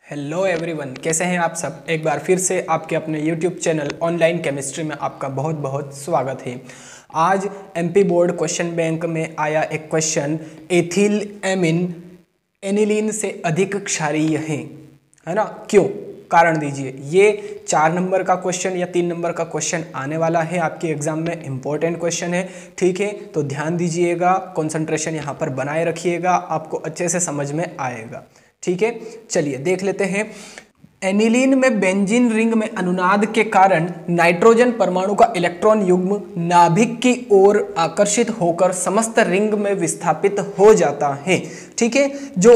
Hello everyone, कैसे हैं आप सब। एक बार फिर से आपके अपने यूट्यूब चैनल ऑनलाइन केमिस्ट्री में आपका बहुत बहुत स्वागत है। आज एमपी बोर्ड क्वेश्चन बैंक में आया एक क्वेश्चन, एथिल एमिन एनिलीन से अधिक क्षारीय है ना, क्यों, कारण दीजिए। ये 4 नंबर का क्वेश्चन या 3 नंबर का क्वेश्चन आने वाला है आपके एग्जाम में, इंपॉर्टेंट क्वेश्चन है, ठीक है। तो ध्यान दीजिएगा, कंसंट्रेशन यहाँ पर बनाए रखिएगा, आपको अच्छे से समझ में आएगा, ठीक है। चलिए देख लेते हैं। एनिलीन में बेंजीन रिंग में अनुनाद के कारण नाइट्रोजन परमाणु का इलेक्ट्रॉन युग्म नाभिक की ओर आकर्षित होकर समस्त रिंग में विस्थापित हो जाता है, ठीक है। जो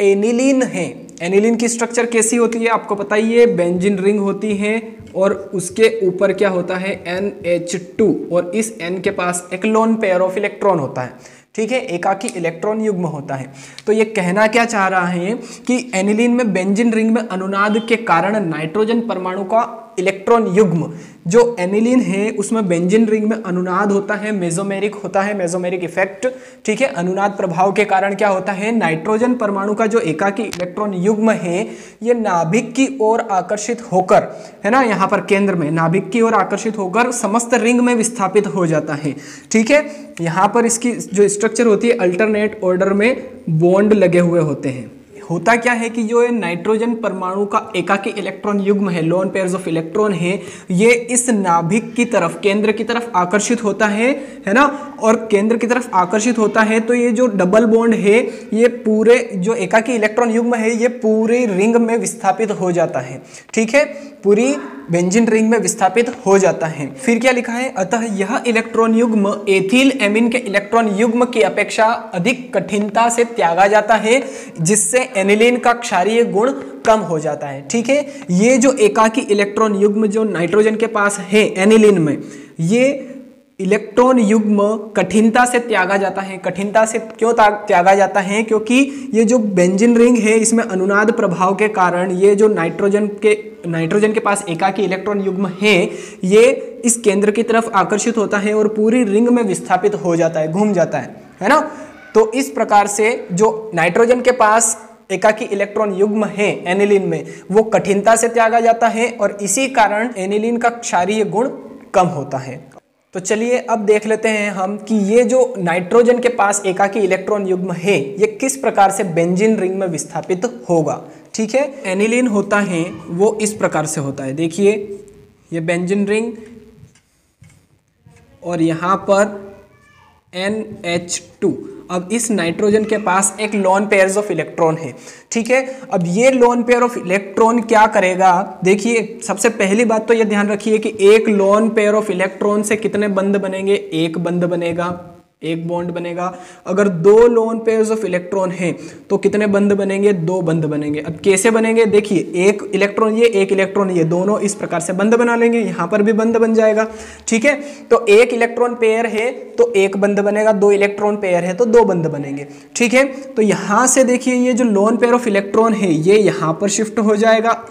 एनिलीन है, एनिलीन की स्ट्रक्चर कैसी होती है आपको पता ही है, बेंजीन रिंग होती है और उसके ऊपर क्या होता है, NH2, और इस N के पास एक लोन पेयर ऑफ इलेक्ट्रॉन होता है, ठीक है, एकाकी इलेक्ट्रॉन युग्म होता है। तो ये कहना क्या चाह रहा है कि एनिलीन में बेंजीन रिंग में अनुनाद के कारण नाइट्रोजन परमाणु का इलेक्ट्रॉन युग्म, जो एनिलीन है उसमें बेंजीन रिंग में अनुनाद होता है, मेसोमेरिक होता है, मेसोमेरिक इफेक्ट, ठीक है। अनुनाद प्रभाव के कारण क्या होता है, नाइट्रोजन परमाणु का जो एकाकी इलेक्ट्रॉन युग्म है ये नाभिक की ओर आकर्षित होकर, है ना, यहाँ पर केंद्र में नाभिक की ओर आकर्षित होकर समस्त रिंग में विस्थापित हो जाता है, ठीक है। यहाँ पर इसकी जो स्ट्रक्चर होती है, अल्टरनेट ऑर्डर में बॉन्ड लगे हुए होते हैं। होता क्या है कि जो नाइट्रोजन परमाणु का एकाकी इलेक्ट्रॉन युग्म है, लोन पेयर्स ऑफ इलेक्ट्रॉन है, ये इस नाभिक की तरफ, केंद्र की तरफ आकर्षित होता है ना, और केंद्र की तरफ आकर्षित होता है तो ये जो डबल बॉन्ड है, ये पूरे जो एकाकी इलेक्ट्रॉन युग्म है ये पूरी रिंग में विस्थापित हो जाता है, ठीक है, पूरी बेंजीन रिंग में विस्थापित हो जाता है। फिर क्या लिखा है, अतः यह इलेक्ट्रॉन युग्म एथिल एमीन के इलेक्ट्रॉन युग्म की अपेक्षा अधिक कठिनता से त्यागा जाता है, जिससे एनिलीन का क्षारीय गुण कम हो जाता है, ठीक है। ये जो एकाकी इलेक्ट्रॉन युग्म जो नाइट्रोजन के पास है एनिलीन में, ये इलेक्ट्रॉन युग्म कठिनता से त्यागा जाता है। कठिनता से क्यों त्यागा जाता है, क्योंकि ये जो बेंजीन रिंग है इसमें अनुनाद प्रभाव के कारण ये जो नाइट्रोजन के पास एकाकी इलेक्ट्रॉन युग्म है, ये इस केंद्र की तरफ आकर्षित होता है और पूरी रिंग में विस्थापित हो जाता है, घूम जाता है ना। तो इस प्रकार से जो नाइट्रोजन के पास एकाकी इलेक्ट्रॉन युग्म है एनिलीन में, वो कठिनता से त्यागा जाता है और इसी कारण एनिलीन का क्षारीय गुण कम होता है। तो चलिए अब देख लेते हैं हम कि ये जो नाइट्रोजन के पास एकाकी इलेक्ट्रॉन युग्म है ये किस प्रकार से बेंजीन रिंग में विस्थापित होगा, ठीक है। एनिलीन होता है वो इस प्रकार से होता है, देखिए ये बेंजीन रिंग और यहाँ पर NH2। अब इस नाइट्रोजन के पास एक लोन पेयर्स ऑफ इलेक्ट्रॉन है, ठीक है। अब ये लोन पेयर ऑफ इलेक्ट्रॉन क्या करेगा, देखिए सबसे पहली बात तो ये ध्यान रखिए कि एक लोन पेयर ऑफ इलेक्ट्रॉन से कितने बंध बनेंगे, एक बंध बनेगा, एक बॉन्ड बनेगा। अगर 2 लोन पेयर्स ऑफ इलेक्ट्रॉन हैं तो कितने बंध बनेंगे, 2 बंध बनेंगे। अब कैसे बनेंगे, देखिए एक इलेक्ट्रॉन ये, एक इलेक्ट्रॉन ये, दोनों इस प्रकार से बंध बना लेंगे, यहाँ पर भी बंध बन जाएगा, ठीक है। तो एक इलेक्ट्रॉन पेयर है तो एक बंध बनेगा, 2 इलेक्ट्रॉन पेयर है तो 2 बंध बनेंगे, ठीक है। तो यहाँ से देखिए ये जो लोन पेयर ऑफ इलेक्ट्रॉन है ये यहाँ पर शिफ्ट हो जाएगा,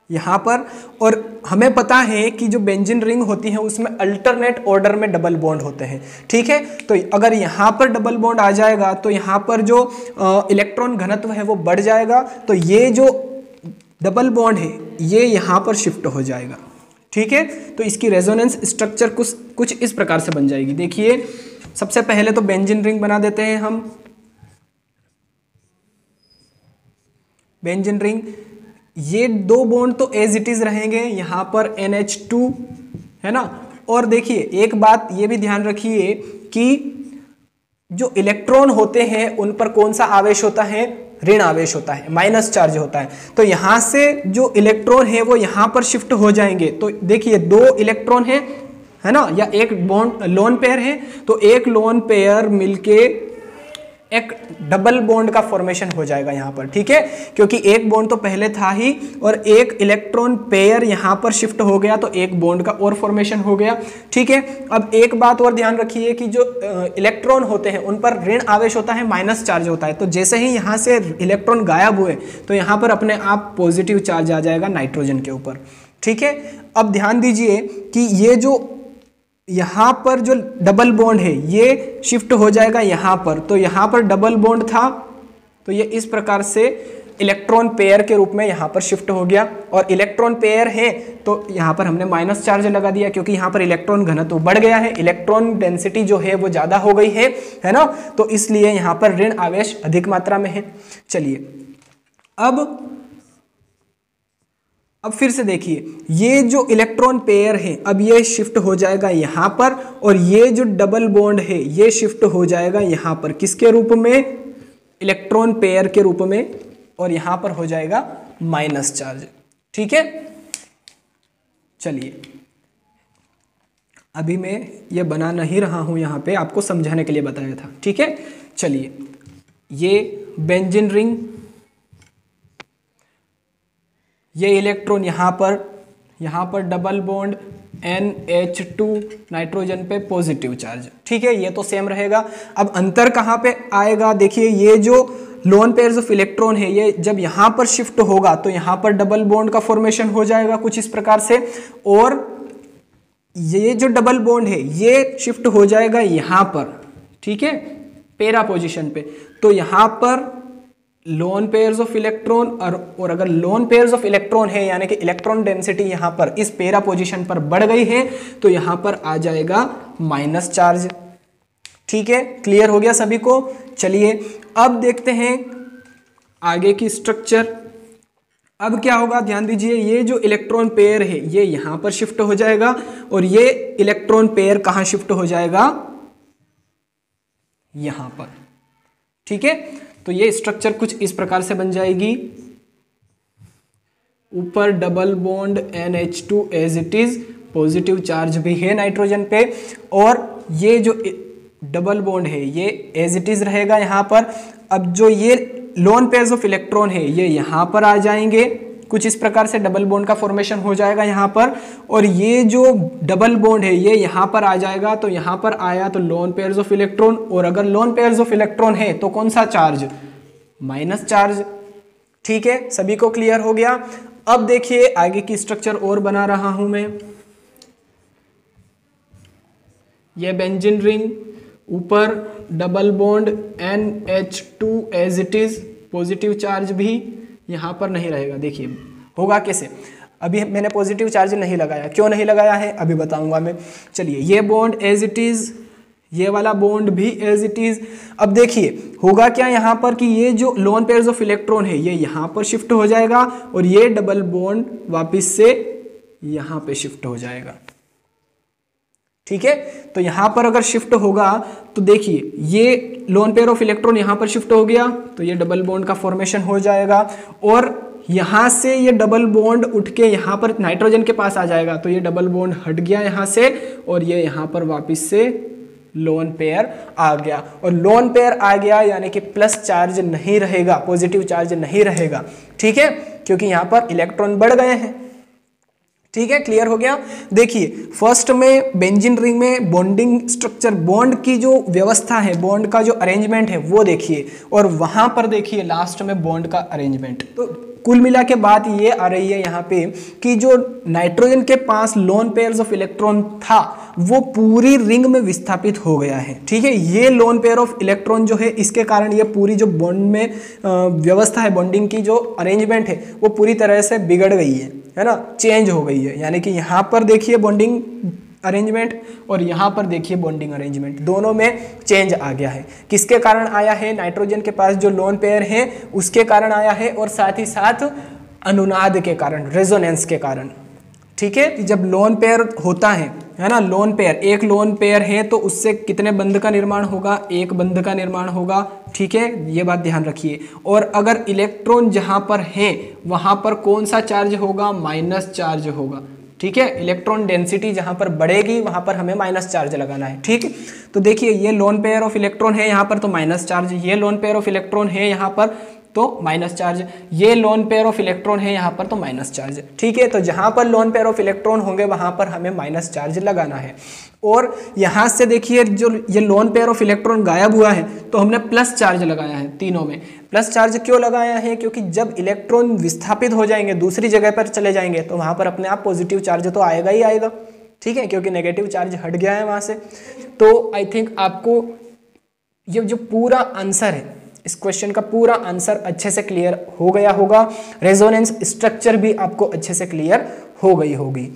यहाँ पर। और हमें पता है कि जो बेंजीन रिंग होती है उसमें अल्टरनेट ऑर्डर में डबल बॉन्ड होते हैं, ठीक है। तो अगर यहाँ पर डबल बॉन्ड आ जाएगा तो यहाँ पर जो इलेक्ट्रॉन घनत्व है वो बढ़ जाएगा, तो ये जो डबल बॉन्ड है ये यहाँ पर शिफ्ट हो जाएगा, ठीक है। तो इसकी रेजोनेंस स्ट्रक्चर कुछ इस प्रकार से बन जाएगी। देखिए सबसे पहले तो बेंजीन रिंग बना देते हैं हम, बेंजीन रिंग, ये 2 बॉन्ड तो एज इट इज रहेंगे, यहाँ पर NH2 है ना। और देखिए एक बात ये भी ध्यान रखिए कि जो इलेक्ट्रॉन होते हैं उन पर कौन सा आवेश होता है, ऋण आवेश होता है, माइनस चार्ज होता है। तो यहाँ से जो इलेक्ट्रॉन है वो यहाँ पर शिफ्ट हो जाएंगे। तो देखिए 2 इलेक्ट्रॉन है ना, या एक बॉन्ड लोन पेयर है, तो एक लोन पेयर मिलके एक डबल बॉन्ड का फॉर्मेशन हो जाएगा यहाँ पर, ठीक है, क्योंकि एक बॉन्ड तो पहले था ही और एक इलेक्ट्रॉन पेयर यहाँ पर शिफ्ट हो गया तो एक बॉन्ड का और फॉर्मेशन हो गया, ठीक है। अब एक बात और ध्यान रखिए कि जो इलेक्ट्रॉन होते हैं उन पर ऋण आवेश होता है, माइनस चार्ज होता है। तो जैसे ही यहाँ से इलेक्ट्रॉन गायब हुए तो यहाँ पर अपने आप पॉजिटिव चार्ज आ जाएगा नाइट्रोजन के ऊपर, ठीक है। अब ध्यान दीजिए कि ये जो यहाँ पर जो डबल बॉन्ड है ये शिफ्ट हो जाएगा यहाँ पर, तो यहाँ पर डबल बॉन्ड था तो ये इस प्रकार से इलेक्ट्रॉन पेयर के रूप में यहाँ पर शिफ्ट हो गया, और इलेक्ट्रॉन पेयर है तो यहाँ पर हमने माइनस चार्ज लगा दिया, क्योंकि यहाँ पर इलेक्ट्रॉन घनत्व बढ़ गया है, इलेक्ट्रॉन डेंसिटी जो है वो ज़्यादा हो गई है ना, तो इसलिए यहाँ पर ऋण आवेश अधिक मात्रा में है। चलिए अब फिर से देखिए, ये जो इलेक्ट्रॉन पेयर है अब ये शिफ्ट हो जाएगा यहाँ पर, और ये जो डबल बॉन्ड है ये शिफ्ट हो जाएगा यहाँ पर, किसके रूप में, इलेक्ट्रॉन पेयर के रूप में, और यहाँ पर हो जाएगा माइनस चार्ज। ठीक है, चलिए अभी मैं ये बना नहीं रहा हूँ, यहाँ पे आपको समझाने के लिए बताया था। ठीक है, चलिए ये बेंजीन रिंग, ये इलेक्ट्रॉन यहाँ पर डबल बॉन्ड NH2 नाइट्रोजन पे पॉजिटिव चार्ज। ठीक है, ये तो सेम रहेगा। अब अंतर कहाँ पे आएगा, देखिए ये जो लोन पेयर्स ऑफ इलेक्ट्रॉन है ये जब यहाँ पर शिफ्ट होगा तो यहाँ पर डबल बॉन्ड का फॉर्मेशन हो जाएगा कुछ इस प्रकार से, और ये जो डबल बॉन्ड है ये शिफ्ट हो जाएगा यहाँ पर। ठीक है, पैरा पोजीशन पे, तो यहाँ पर लोन पेयर्स ऑफ इलेक्ट्रॉन, और अगर लोन पेयर्स ऑफ इलेक्ट्रॉन है यानी कि इलेक्ट्रॉन डेंसिटी यहाँ पर इस पैरा पोजीशन पर बढ़ गई है तो यहाँ पर आ जाएगा माइनस चार्ज। ठीक है, क्लियर हो गया सभी को। चलिए अब देखते हैं आगे की स्ट्रक्चर। अब क्या होगा, ध्यान दीजिए, ये जो इलेक्ट्रॉन पेयर है ये यहाँ पर शिफ्ट हो जाएगा, और ये इलेक्ट्रॉन पेयर कहाँ शिफ्ट हो जाएगा, यहाँ पर। ठीक है, तो ये स्ट्रक्चर कुछ इस प्रकार से बन जाएगी, ऊपर double bond NH2 as it is, positive charge भी है नाइट्रोजन पे, और ये जो डबल बॉन्ड है ये एज इट इज रहेगा यहाँ पर। अब जो ये लोन पेयर्स ऑफ इलेक्ट्रॉन है ये यहाँ पर आ जाएंगे, कुछ इस प्रकार से डबल बॉन्ड का फॉर्मेशन हो जाएगा यहाँ पर, और ये जो डबल बॉन्ड है ये यहाँ पर आ जाएगा, तो यहाँ पर आया तो लोन पेयर्स ऑफ इलेक्ट्रॉन, और अगर लोन पेयर्स ऑफ इलेक्ट्रॉन है तो कौन सा चार्ज, माइनस चार्ज। ठीक है, सभी को क्लियर हो गया। अब देखिए आगे की स्ट्रक्चर और बना रहा हूं मैं, ये बेंजीन रिंग, ऊपर double bond NH2 as it is, positive charge भी यहाँ पर नहीं रहेगा। देखिए होगा कैसे, अभी मैंने पॉजिटिव चार्ज नहीं लगाया, क्यों नहीं लगाया है अभी बताऊंगा मैं। चलिए ये बॉन्ड एज इट इज, ये वाला बॉन्ड भी एज इट इज। अब देखिए होगा क्या यहाँ पर कि ये जो लोन पेयर्स ऑफ इलेक्ट्रॉन है ये यहाँ पर शिफ्ट हो जाएगा, और ये डबल बॉन्ड वापस से यहाँ पे शिफ्ट हो जाएगा। ठीक है, तो यहाँ पर अगर शिफ्ट होगा तो देखिए ये लोन पेयर ऑफ इलेक्ट्रॉन यहाँ पर शिफ्ट हो गया तो ये डबल बॉन्ड का फॉर्मेशन हो जाएगा, और यहाँ से ये डबल बॉन्ड उठ के यहाँ पर नाइट्रोजन के पास आ जाएगा, तो ये डबल बॉन्ड हट गया यहाँ से, और ये यहाँ पर वापस से लोन पेयर आ गया, और लोन पेयर आ गया यानी कि प्लस चार्ज नहीं रहेगा, पॉजिटिव चार्ज नहीं रहेगा। ठीक है, क्योंकि यहाँ पर इलेक्ट्रॉन बढ़ गए हैं। ठीक है, क्लियर हो गया। देखिए फर्स्ट में बेंजीन रिंग में बॉन्डिंग स्ट्रक्चर, बॉन्ड की जो व्यवस्था है, बॉन्ड का जो अरेंजमेंट है वो देखिए, और वहां पर देखिए लास्ट में बॉन्ड का अरेंजमेंट। तो कुल मिला के बात ये आ रही है यहाँ पे कि जो नाइट्रोजन के पास लोन पेयर्स ऑफ इलेक्ट्रॉन था वो पूरी रिंग में विस्थापित हो गया है। ठीक है, ये लोन पेयर ऑफ इलेक्ट्रॉन जो है इसके कारण ये पूरी जो बॉन्ड में व्यवस्था है, बॉन्डिंग की जो अरेंजमेंट है वो पूरी तरह से बिगड़ गई है ना, चेंज हो गई है। यानी कि यहाँ पर देखिए बॉन्डिंग अरेंजमेंट और यहाँ पर देखिए बॉन्डिंग अरेंजमेंट, दोनों में चेंज आ गया है। किसके कारण आया है, नाइट्रोजन के पास जो लोन पेयर है उसके कारण आया है, और साथ ही साथ अनुनाद के कारण, रेजोनेंस के कारण। ठीक है, जब लोन पेयर होता है ना, लोन पेयर, एक लोन पेयर है तो उससे कितने बंध का निर्माण होगा, एक बंध का निर्माण होगा। ठीक है, ये बात ध्यान रखिए। और अगर इलेक्ट्रॉन जहां पर है वहां पर कौन सा चार्ज होगा, माइनस चार्ज होगा। ठीक है, इलेक्ट्रॉन डेंसिटी जहां पर बढ़ेगी वहां पर हमें माइनस चार्ज लगाना है। ठीक, तो देखिए ये लोन पेयर ऑफ इलेक्ट्रॉन है यहाँ पर तो माइनस चार्ज, ये लोन पेयर ऑफ इलेक्ट्रॉन है यहाँ पर तो माइनस चार्ज, ये लोन पेयर ऑफ इलेक्ट्रॉन है यहाँ पर तो माइनस चार्ज। ठीक है, तो जहां पर लोन पेयर ऑफ इलेक्ट्रॉन होंगे वहां पर हमें माइनस चार्ज लगाना है। और यहाँ से देखिए जो ये लोन पेयर ऑफ इलेक्ट्रॉन गायब हुआ है तो हमने प्लस चार्ज लगाया है, तीनों में प्लस चार्ज क्यों लगाया है, क्योंकि जब इलेक्ट्रॉन विस्थापित हो जाएंगे, दूसरी जगह पर चले जाएंगे तो वहां पर अपने आप पॉजिटिव चार्ज तो आएगा ही आएगा। ठीक है, क्योंकि नेगेटिव चार्ज हट गया है वहां से। तो आई थिंक आपको ये जो पूरा आंसर है इस क्वेश्चन का पूरा आंसर अच्छे से क्लियर हो गया होगा, रेजोनेंस स्ट्रक्चर भी आपको अच्छे से क्लियर हो गई होगी।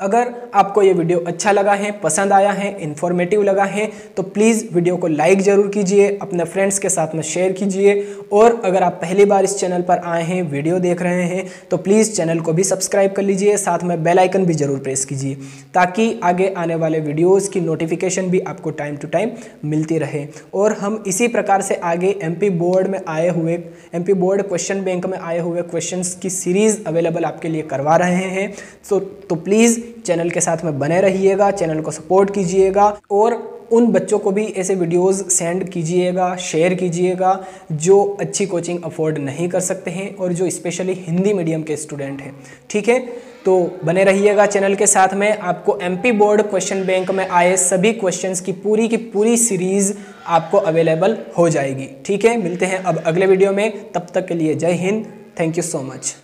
अगर आपको ये वीडियो अच्छा लगा है, पसंद आया है, इन्फॉर्मेटिव लगा है तो प्लीज़ वीडियो को लाइक ज़रूर कीजिए, अपने फ्रेंड्स के साथ में शेयर कीजिए, और अगर आप पहली बार इस चैनल पर आए हैं, वीडियो देख रहे हैं तो प्लीज़ चैनल को भी सब्सक्राइब कर लीजिए, साथ में बेल आइकन भी ज़रूर प्रेस कीजिए ताकि आगे आने वाले वीडियोज़ की नोटिफिकेशन भी आपको टाइम टू टाइम मिलती रहे। और हम इसी प्रकार से आगे एमपी बोर्ड में आए हुए, एमपी बोर्ड क्वेश्चन बैंक में आए हुए क्वेश्चंस की सीरीज़ अवेलेबल आपके लिए करवा रहे हैं। तो प्लीज़ चैनल के साथ में बने रहिएगा, चैनल को सपोर्ट कीजिएगा और उन बच्चों को भी ऐसे वीडियोस सेंड कीजिएगा, शेयर कीजिएगा जो अच्छी कोचिंग अफोर्ड नहीं कर सकते हैं और जो स्पेशली हिंदी मीडियम के स्टूडेंट हैं। ठीक है, तो बने रहिएगा चैनल के साथ में। आपको एमपी बोर्ड क्वेश्चन बैंक में आए सभी क्वेश्चंस की पूरी सीरीज़ आपको अवेलेबल हो जाएगी। ठीक है, मिलते हैं अब अगले वीडियो में, तब तक के लिए जय Hind, thank you so much.